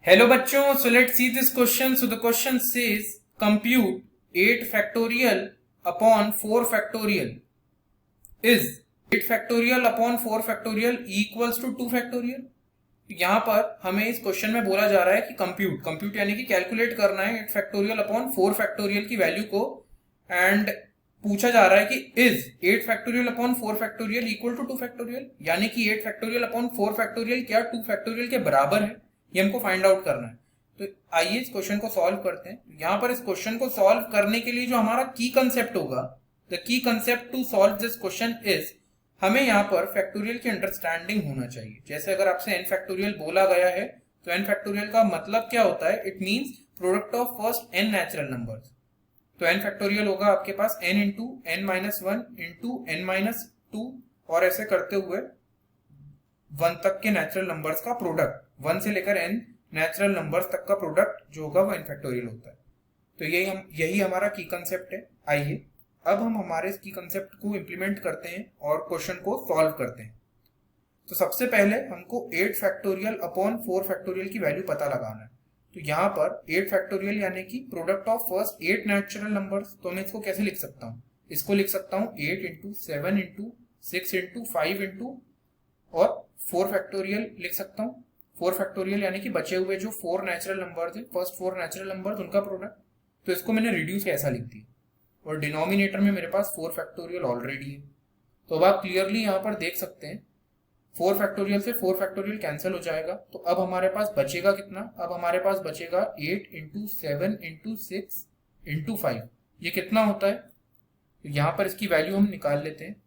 Hello बच्चों, so let's see this question. So the question says compute 8 factorial upon 4 factorial is 8 factorial upon 4 factorial equals to 2 factorial. यहाँ पर हमें इस question में बोला जा रहा है कि कंप्यूट यानी कि कैलकुलेट करना है 8 फैक्टोरियल अपॉन 4 फैक्टोरियल की वैल्यू को, एंड पूछा जा रहा है कि is 8 factorial upon 4 factorial equal to 2 factorial, यानी कि 8 फैक्टोरियल अपॉन 4 फैक्टोरियल क्या 2 फैक्टोरियल के बराबर है, ये हमको फाइंड आउट करना है। तो आइए इस क्वेश्चन को सॉल्व करते हैं। यहाँ पर इस क्वेश्चन को सॉल्व करने के लिए जो हमारा की कंसेप्ट होगा, the key concept to solve this question is, हमें यहाँ पर फैक्टोरियल की अंडरस्टैंडिंग होना चाहिए। जैसे अगर आपसे n फैक्टोरियल बोला गया है तो n फैक्टोरियल का मतलब क्या होता है, it means product of first n natural numbers. तो n फैक्टोरियल होगा आपके पास n into n minus one into n minus two, और ऐसे करते हुए 1 तक के नेचुरल नंबर्स का प्रोडक्ट, 1 से लेकर n नेचुरल नंबर्स तक का प्रोडक्ट जो होगा वो n फैक्टोरियल होता है। तो यही हमारा की कंसेप्ट है। आइए अब हम हमारे इस की कंसेप्ट को इम्प्लीमेंट करते हैं और क्वेश्चन को सॉल्व करते हैं। तो सबसे पहले हमको 8 फैक्टोरियल अपॉन 4 फैक्टोरियल की वैल्यू पता लगाना है। तो यहाँ पर 8 फैक्टोरियल यानी कि product of first 8 natural numbers, तो मैं इसको कैसे लिख सकता हूँ, इसको लिख सकता हूँ 8 इंटू 7 इंटू 6 इंटू 5 इंटू और 4 फैक्टोरियल लिख सकता हूँ। 4 फैक्टोरियल यानी कि बचे हुए जो 4 नेचुरल नंबर थे, फर्स्ट 4 नेचुरल नंबर उनका प्रोडक्ट। तो इसको मैंने रिड्यूस ऐसा लिख दिया और डिनोमिनेटर में मेरे पास 4 फैक्टोरियल ऑलरेडी है। तो अब आप क्लियरली यहाँ पर देख सकते हैं 4 फैक्टोरियल से 4 फैक्टोरियल कैंसिल हो जाएगा। तो अब हमारे पास बचेगा कितना, अब हमारे पास बचेगा 8 इंटू 7 इंटू 6 इंटू 5। ये कितना होता है, तो यहाँ पर इसकी वैल्यू हम निकाल लेते हैं।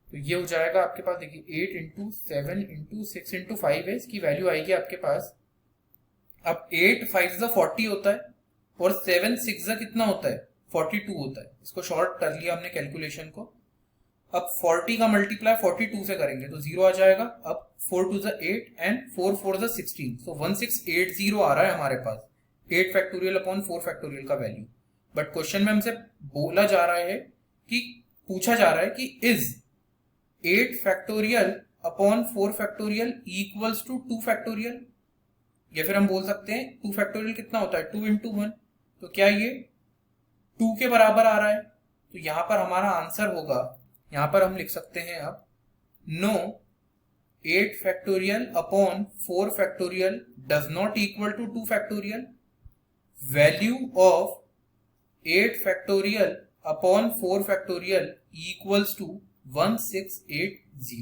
तो ये हो जाएगा आपके पास, देखिए 8 इंटू 7 इंटू 6 इंटू 5 है, इसकी वैल्यू आएगी आपके पास। अब 8 5 ज़ा 40 होता है और 7 6 ज़ा कितना होता है, 42 होता है। इसको शॉर्ट कर लिया हमने कैलकुलेशन को। अब 40 का मल्टीप्लाई 42 से करेंगे तो 0 आ जाएगा। अब 4 2 ज़ा 8 एंड 4 4 ज़ा 16, सो 1680 आ रहा है हमारे पास 8 फैक्टोरियल अपॉन 4 फैक्टोरियल का वैल्यू। बट क्वेश्चन में हमसे बोला जा रहा है कि पूछा जा रहा है कि is 8 factorial upon 4 factorial equals to 2 factorial, या फिर हम बोल सकते हैं 2 फैक्टोरियल कितना होता है, 2 इंटू 1। तो क्या ये 2 के बराबर आ रहा है? तो यहां पर हमारा आंसर होगा, यहां पर हम लिख सकते हैं अब no 8 factorial upon 4 factorial does not equal to 2 factorial. Value of 8 factorial upon 4 factorial equals to 1680।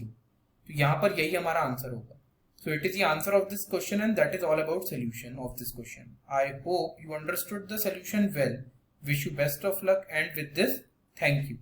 तो यहां पर यही हमारा आंसर होगा। So it is the answer of this question, and that is all about solution of this question. I hope you understood the solution well. Wish you best of luck, and with this, thank you.